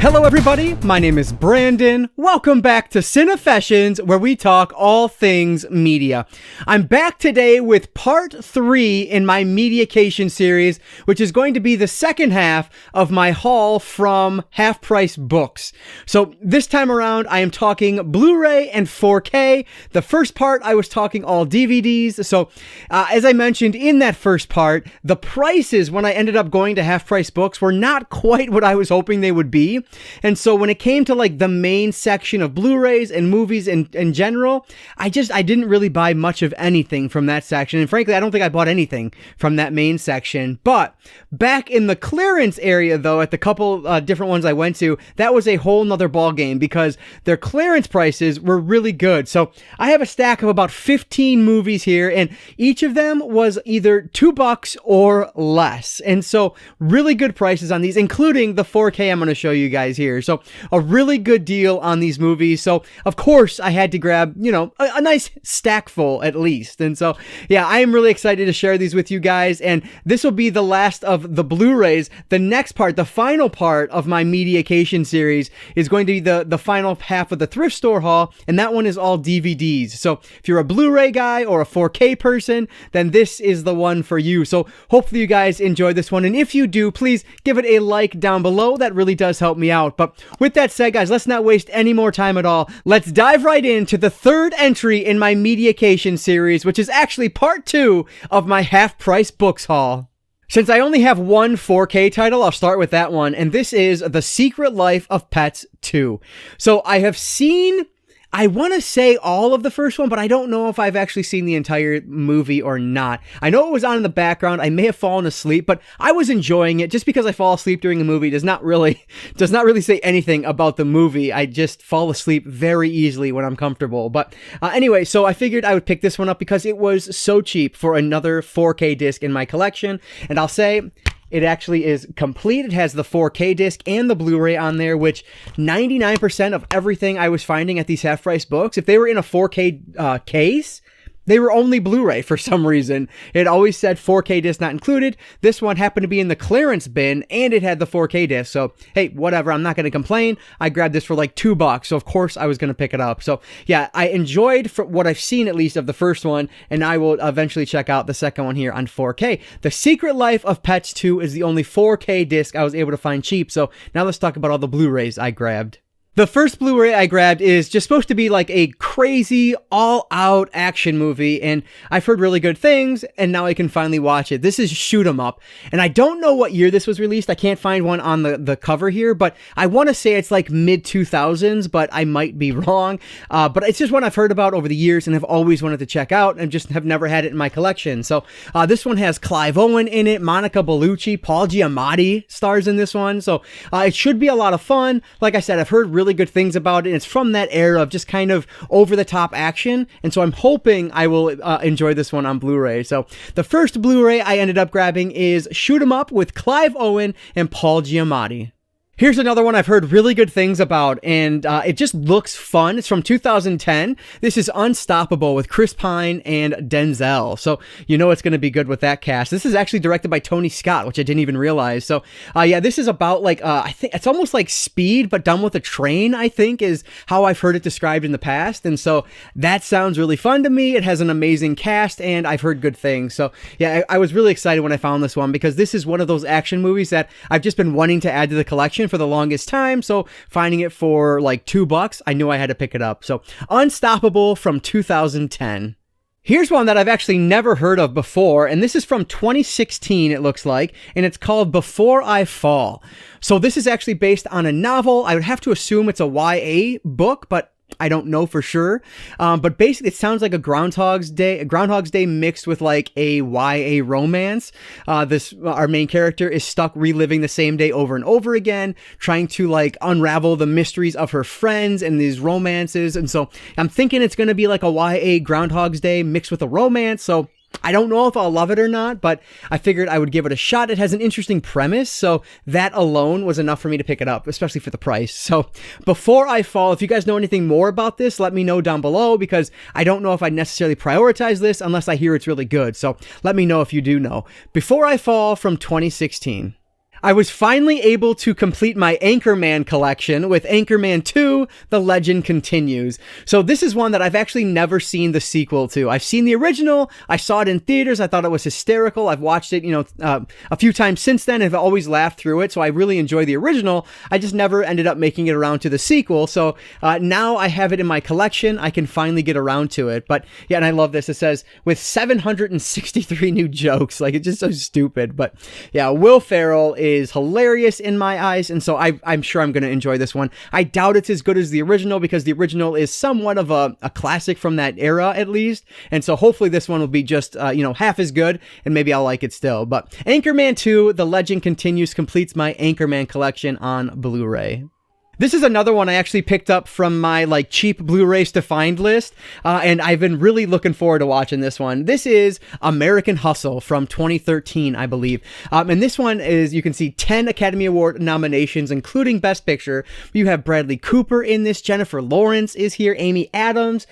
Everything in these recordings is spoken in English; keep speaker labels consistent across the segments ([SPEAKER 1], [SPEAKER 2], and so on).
[SPEAKER 1] Hello everybody, my name is Brandon. Welcome back to Cinefessions, where we talk all things media. I'm back today with part 3 in my Media-Cation series, which is going to be the second half of my haul from Half Price Books. So this time around, I am talking Blu-ray and 4K. The first part, I was talking all DVDs. So as I mentioned in that first part, the prices when I ended up going to Half Price Books were not quite what I was hoping they would be. And so when it came to like the main section of Blu-rays and movies in general, I didn't really buy much of anything from that section. And frankly, I don't think I bought anything from that main section. But back in the clearance area though, at the couple different ones I went to, that was a whole nother ball game because their clearance prices were really good. So I have a stack of about 15 movies here, and each of them was either $2 or less. And so really good prices on these, including the 4K I'm going to show you guys here. So a really good deal on these movies. So of course I had to grab, a nice stack full at least. And so, yeah, I am really excited to share these with you guys. And this will be the last of the Blu-rays. The next part, the final part of my Media-Cation series is going to be the final half of the thrift store haul. And that one is all DVDs. So if you're a Blu-ray guy or a 4K person, then this is the one for you. So hopefully you guys enjoy this one. And if you do, please give it a like down below. That really does help me out. But with that said, guys, let's not waste any more time at all. Let's dive right into the third entry in my Media-Cation series, which is actually part 2 of my Half Price Books haul. Since I only have one 4K title, I'll start with that one, and this is The Secret Life of Pets 2. So I have seen, I want to say all of the first one, but I don't know if I've actually seen the entire movie or not. I know it was on in the background. I may have fallen asleep, but I was enjoying it. Just because I fall asleep during a movie does not really say anything about the movie. I just fall asleep very easily when I'm comfortable. But anyway, so I figured I would pick this one up because it was so cheap for another 4K disc in my collection. And I'll say, it actually is complete. It has the 4K disc and the Blu-ray on there, which 99% of everything I was finding at these half-price books, if they were in a 4K case, they were only Blu-ray for some reason. It always said 4K disc not included. This one happened to be in the clearance bin, and it had the 4K disc. So, hey, whatever. I'm not going to complain. I grabbed this for like $2, so of course I was going to pick it up. So, yeah, I enjoyed what I've seen at least of the first one, and I will eventually check out the second one here on 4K. The Secret Life of Pets 2 is the only 4K disc I was able to find cheap. So, now let's talk about all the Blu-rays I grabbed. The first Blu-ray I grabbed is just supposed to be like a crazy, all-out action movie, and I've heard really good things, and now I can finally watch it. This is Shoot 'Em Up, and I don't know what year this was released. I can't find one on the cover here, but I want to say it's like mid-2000s, but I might be wrong. But it's just one I've heard about over the years and have always wanted to check out, and just have never had it in my collection. So this one has Clive Owen in it, Monica Bellucci, Paul Giamatti stars in this one, so it should be a lot of fun. Like I said, I've heard really good things about it, and it's from that era of just kind of over-the-top action, and so I'm hoping I will enjoy this one on Blu-ray. So the first Blu-ray I ended up grabbing is Shoot 'Em Up with Clive Owen and Paul Giamatti. Here's another one I've heard really good things about, and it just looks fun. It's from 2010. This is Unstoppable with Chris Pine and Denzel. So you know it's going to be good with that cast. This is actually directed by Tony Scott, which I didn't even realize. So yeah, this is about like, I think it's almost like Speed, but done with a train, I think is how I've heard it described in the past. And so that sounds really fun to me. It has an amazing cast, and I've heard good things. So yeah, I was really excited when I found this one because this is one of those action movies that I've just been wanting to add to the collection for the longest time, so finding it for like $2, I knew I had to pick it up. So Unstoppable from 2010. Here's one that I've actually never heard of before, and this is from 2016, it looks like, and it's called Before I Fall. So this is actually based on a novel. I would have to assume it's a YA book, but I don't know for sure. But basically it sounds like a Groundhog's Day mixed with like a YA romance. Our main character is stuck reliving the same day over and over again, trying to like unravel the mysteries of her friends and these romances. And so I'm thinking it's going to be like a YA Groundhog's Day mixed with a romance. So I don't know if I'll love it or not, but I figured I would give it a shot. It has an interesting premise, so that alone was enough for me to pick it up, especially for the price. So Before I Fall, if you guys know anything more about this, let me know down below, because I don't know if I'd necessarily prioritize this unless I hear it's really good. So let me know if you do know. Before I Fall from 2016. I was finally able to complete my Anchorman collection with Anchorman 2, The Legend Continues. So this is one that I've actually never seen the sequel to. I've seen the original, I saw it in theaters, I thought it was hysterical, I've watched it, a few times since then, and I've always laughed through it, so I really enjoy the original. I just never ended up making it around to the sequel, so now I have it in my collection, I can finally get around to it. But yeah, and I love this, it says, with 763 new jokes, like it's just so stupid. But yeah, Will Ferrell is hilarious in my eyes, and so I'm sure I'm going to enjoy this one. I doubt it's as good as the original, because the original is somewhat of a classic from that era, at least, and so hopefully this one will be just half as good, and maybe I'll like it still. But Anchorman 2, The Legend Continues, completes my Anchorman collection on Blu-ray. This is another one I actually picked up from my cheap Blu-rays to find list, and I've been really looking forward to watching this one. This is American Hustle from 2013, I believe. And this one is, you can see 10 Academy Award nominations, including Best Picture. You have Bradley Cooper in this, Jennifer Lawrence is here, Amy Adams,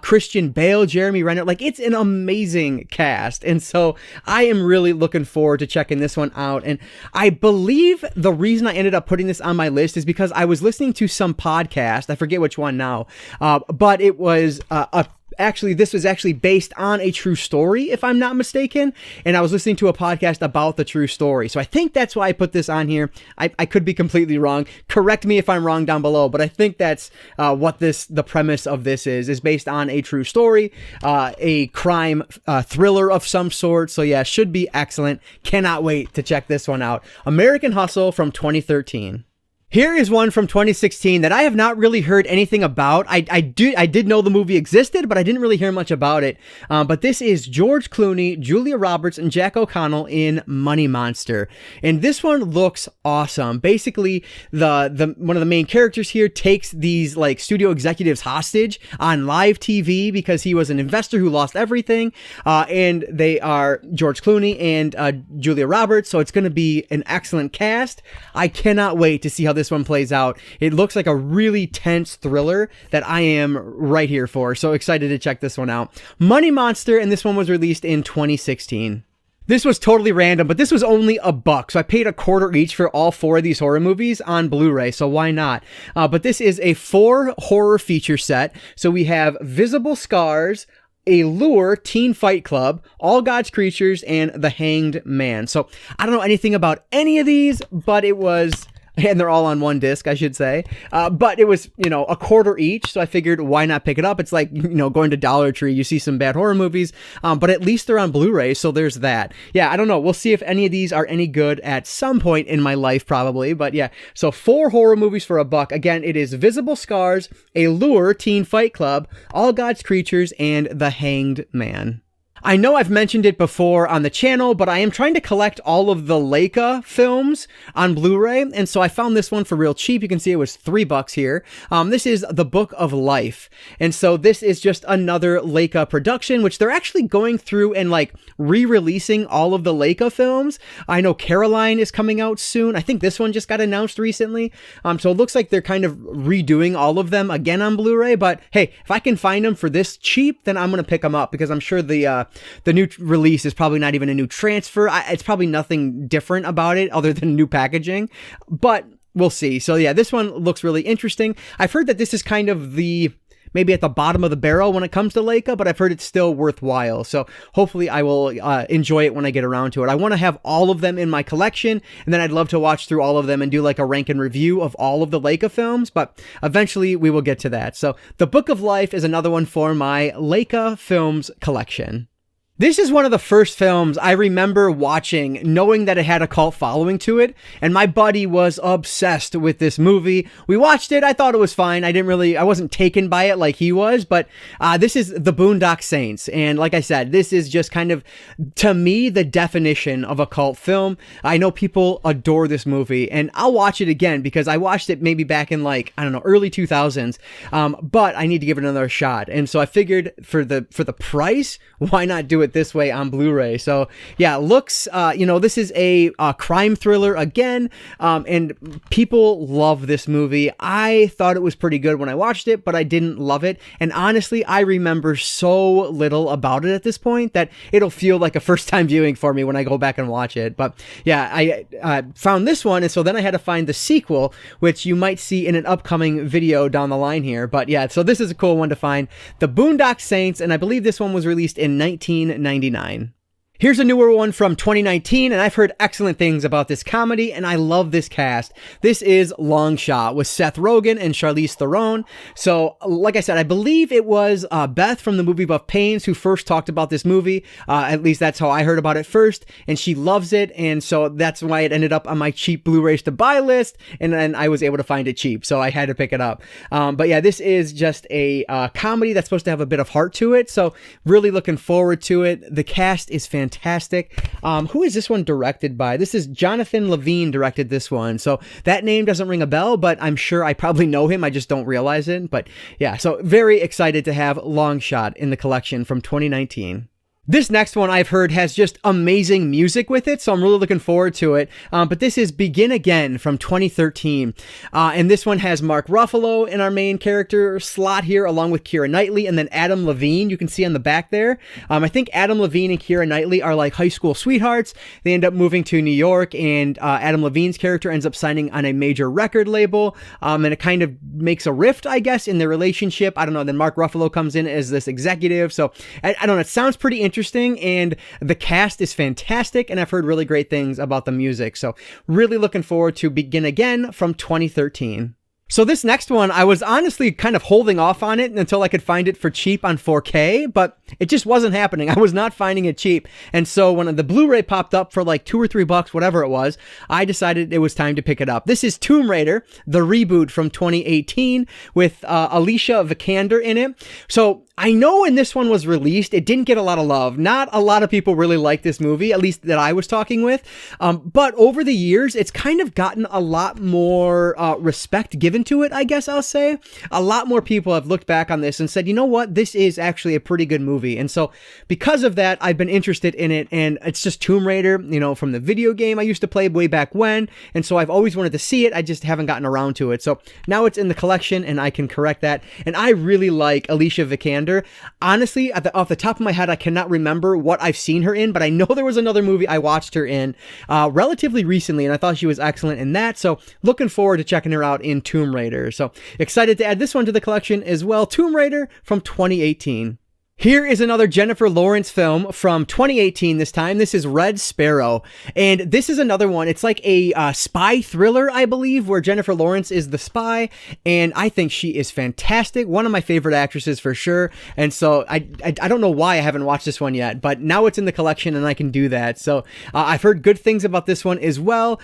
[SPEAKER 1] Christian Bale, Jeremy Renner. It's an amazing cast, and so I am really looking forward to checking this one out. And I believe the reason I ended up putting this on my list is because I was listening to some podcast, I forget which one now, but it was this was actually based on a true story, if I'm not mistaken, and I was listening to a podcast about the true story, so I think that's why I put this on here. I could be completely wrong, correct me if I'm wrong down below, but I think that's what the premise of this is based on a true story, a crime thriller of some sort. So yeah, should be excellent. Cannot wait to check this one out. American Hustle from 2013. Here is one from 2016 that I have not really heard anything about. I did know the movie existed, but I didn't really hear much about it. But this is George Clooney, Julia Roberts, and Jack O'Connell in Money Monster. And this one looks awesome. Basically, the one of the main characters here takes these studio executives hostage on live TV because he was an investor who lost everything. And they are George Clooney and Julia Roberts. So it's going to be an excellent cast. I cannot wait to see how this one plays out. It looks like a really tense thriller that I am right here for. So excited to check this one out. Money Monster, and this one was released in 2016. This was totally random, but this was only $1, so I paid $0.25 each for all 4 of these horror movies on Blu-ray, so why not? But this is a 4 horror feature set. So we have Visible Scars, Allure, Teen Fight Club, All God's Creatures, and The Hanged Man. So I don't know anything about any of these, but it was... and they're all on one disc, I should say. But it was, $0.25 each, so I figured why not pick it up? It's like, going to Dollar Tree, you see some bad horror movies, but at least they're on Blu-ray, so there's that. Yeah, I don't know. We'll see if any of these are any good at some point in my life, probably. But yeah, so 4 horror movies for $1. Again, it is Visible Scars, Allure, Teen Fight Club, All God's Creatures, and The Hanged Man. I know I've mentioned it before on the channel, but I am trying to collect all of the Leica films on Blu-ray, and so I found this one for real cheap. You can see it was $3 here. This is The Book of Life, and so this is just another Leica production, which they're actually going through and re-releasing all of the Leica films. I know Caroline is coming out soon. I think this one just got announced recently, so it looks like they're kind of redoing all of them again on Blu-ray, but hey, if I can find them for this cheap, then I'm going to pick them up, because I'm sure the new release is probably not even a new transfer. It's probably nothing different about it other than new packaging, but we'll see. So yeah, this one looks really interesting. I've heard that this is kind of maybe at the bottom of the barrel when it comes to Leica, but I've heard it's still worthwhile. So hopefully I will enjoy it when I get around to it. I want to have all of them in my collection, and then I'd love to watch through all of them and do a rank and review of all of the Leica films, but eventually we will get to that. So The Book of Life is another one for my Leica films collection. This is one of the first films I remember watching, knowing that it had a cult following to it, and my buddy was obsessed with this movie. We watched it, I thought it was fine. I wasn't taken by it like he was, but this is the Boondock Saints, and like I said, this is just kind of, to me, the definition of a cult film. I know people adore this movie, and I'll watch it again, because I watched it maybe back in early 2000s, but I need to give it another shot, and so I figured for the price, why not do it it this way on Blu-ray. So yeah, looks, this is a crime thriller again, and people love this movie. I thought it was pretty good when I watched it, but I didn't love it. And honestly, I remember so little about it at this point that it'll feel like a first time viewing for me when I go back and watch it. But yeah, I found this one, and so then I had to find the sequel, which you might see in an upcoming video down the line here. But yeah, so this is a cool one to find. The Boondock Saints, and I believe this one was released in 1999. Here's a newer one from 2019, and I've heard excellent things about this comedy, and I love this cast. This is Longshot with Seth Rogen and Charlize Theron. So, like I said, I believe it was Beth from the Movie Buff Pains who first talked about this movie. At least that's how I heard about it first, and she loves it, and so that's why it ended up on my cheap Blu-rays to buy list, and then I was able to find it cheap, so I had to pick it up. But yeah, this is just a comedy that's supposed to have a bit of heart to it, so really looking forward to it. The cast is fantastic. Who is this one directed by? This is Jonathan Levine directed this one. So that name doesn't ring a bell, but I'm sure I probably know him. I just don't realize it. But yeah, so very excited to have Longshot in the collection from 2019. This next one I've heard has just amazing music with it, so I'm really looking forward to it. But this is Begin Again from 2013. And this one has Mark Ruffalo in our main character slot here, along with Keira Knightley, and then Adam Levine, you can see on the back there. I think Adam Levine and Keira Knightley are like high school sweethearts. They end up moving to New York, and Adam Levine's character ends up signing on a major record label. And it kind of makes a rift, I guess, in their relationship. I don't know. Then Mark Ruffalo comes in as this executive. So I don't know. It sounds pretty interesting, and the cast is fantastic, and I've heard really great things about the music, so really looking forward to Begin Again from 2013. So this next one, I was honestly kind of holding off on it until I could find it for cheap on 4K, but it just wasn't happening. I was not finding it cheap. And so when the Blu-ray popped up for like $2 or $3, whatever it was, I decided it was time to pick it up. This is Tomb Raider, the reboot from 2018 with Alicia Vikander in it. So I know when this one was released, it didn't get a lot of love. Not a lot of people really like this movie, at least that I was talking with. But over the years, it's kind of gotten a lot more respect given to it, I guess I'll say. A lot more people have looked back on this and said, you know what, this is actually a pretty good movie. And so because of that, I've been interested in it, and it's just Tomb Raider, from the video game I used to play way back when. And so I've always wanted to see it. I just haven't gotten around to it. So now it's in the collection, and I can correct that. And I really like Alicia Vikander. Honestly, off the top of my head, I cannot remember what I've seen her in, but I know there was another movie I watched her in relatively recently, and I thought she was excellent in that. So looking forward to checking her out in Tomb Raider. So excited to add this one to the collection as well. Tomb Raider from 2018. Here is another Jennifer Lawrence film from 2018 this time. This is Red Sparrow. And this is another one. It's like a spy thriller, I believe, where Jennifer Lawrence is the spy. And I think she is fantastic. One of my favorite actresses for sure. And so I don't know why I haven't watched this one yet, but now it's in the collection and I can do that. So I've heard good things about this one as well.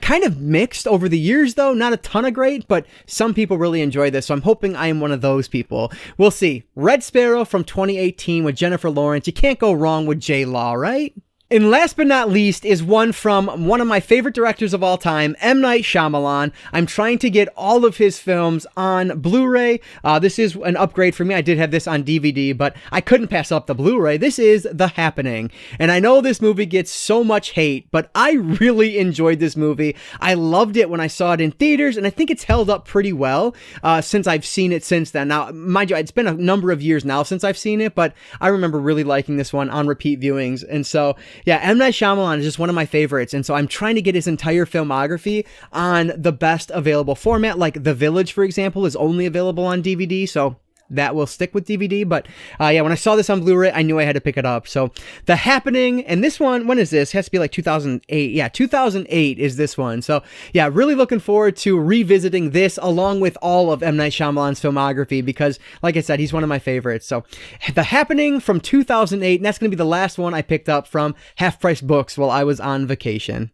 [SPEAKER 1] Kind of mixed over the years though. Not a ton of great, but some people really enjoy this. So I'm hoping I am one of those people. We'll see. Red Sparrow from 2018 with Jennifer Lawrence. You can't go wrong with J-Law, right? And last but not least is one from one of my favorite directors of all time, M. Night Shyamalan. I'm trying to get all of his films on Blu-ray. This is an upgrade for me. I did have this on DVD, but I couldn't pass up the Blu-ray. This is The Happening. And I know this movie gets so much hate, but I really enjoyed this movie. I loved it when I saw it in theaters, and I think it's held up pretty well since I've seen it since then. Now, mind you, it's been a number of years now since I've seen it, but I remember really liking this one on repeat viewings. And so yeah, M. Night Shyamalan is just one of my favorites, and so I'm trying to get his entire filmography on the best available format. Like The Village, for example, is only available on DVD, so that will stick with DVD. But yeah, when I saw this on Blu-ray, I knew I had to pick it up. So The Happening, and this one, when is this? It has to be like 2008. Yeah, 2008 is this one. So yeah, really looking forward to revisiting this along with all of M. Night Shyamalan's filmography, because like I said, he's one of my favorites. So The Happening from 2008, and that's going to be the last one I picked up from Half Price Books while I was on vacation.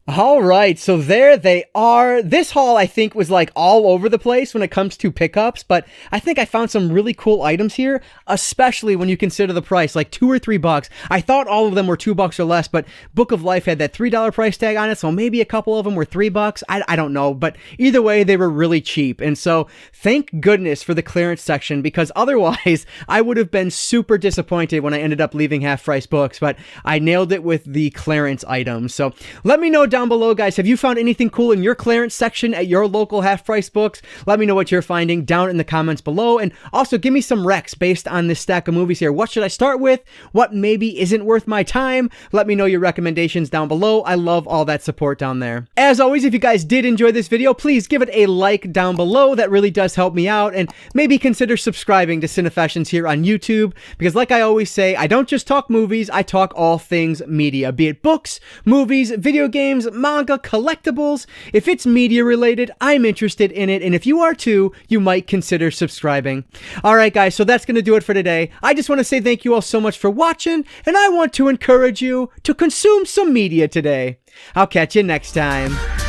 [SPEAKER 1] All right, so there they are. This haul, I think, was like all over the place when it comes to pickups, but I think I found some really cool items here, especially when you consider the price, like $2 or $3. I thought all of them were $2 or less, but Book of Life had that $3 price tag on it, so maybe a couple of them were $3. I don't know, but either way, they were really cheap. And so thank goodness for the clearance section, because otherwise I would have been super disappointed when I ended up leaving half-price books, but I nailed it with the clearance items. So let me know down below, guys, have you found anything cool in your clearance section at your local half-price books? Let me know what you're finding down in the comments below, and also give me some recs based on this stack of movies here. What should I start with? What maybe isn't worth my time? Let me know your recommendations down below. I love all that support down there. As always, if you guys did enjoy this video, please give it a like down below. That really does help me out, and maybe consider subscribing to Cinefessions here on YouTube, because like I always say, I don't just talk movies, I talk all things media, be it books, movies, video games, manga, collectibles. If it's media related, I'm interested in it, and if you are too, you might consider subscribing. Alright guys, so that's going to do it for today. I just want to say thank you all so much for watching, and I want to encourage you to consume some media today. I'll catch you next time.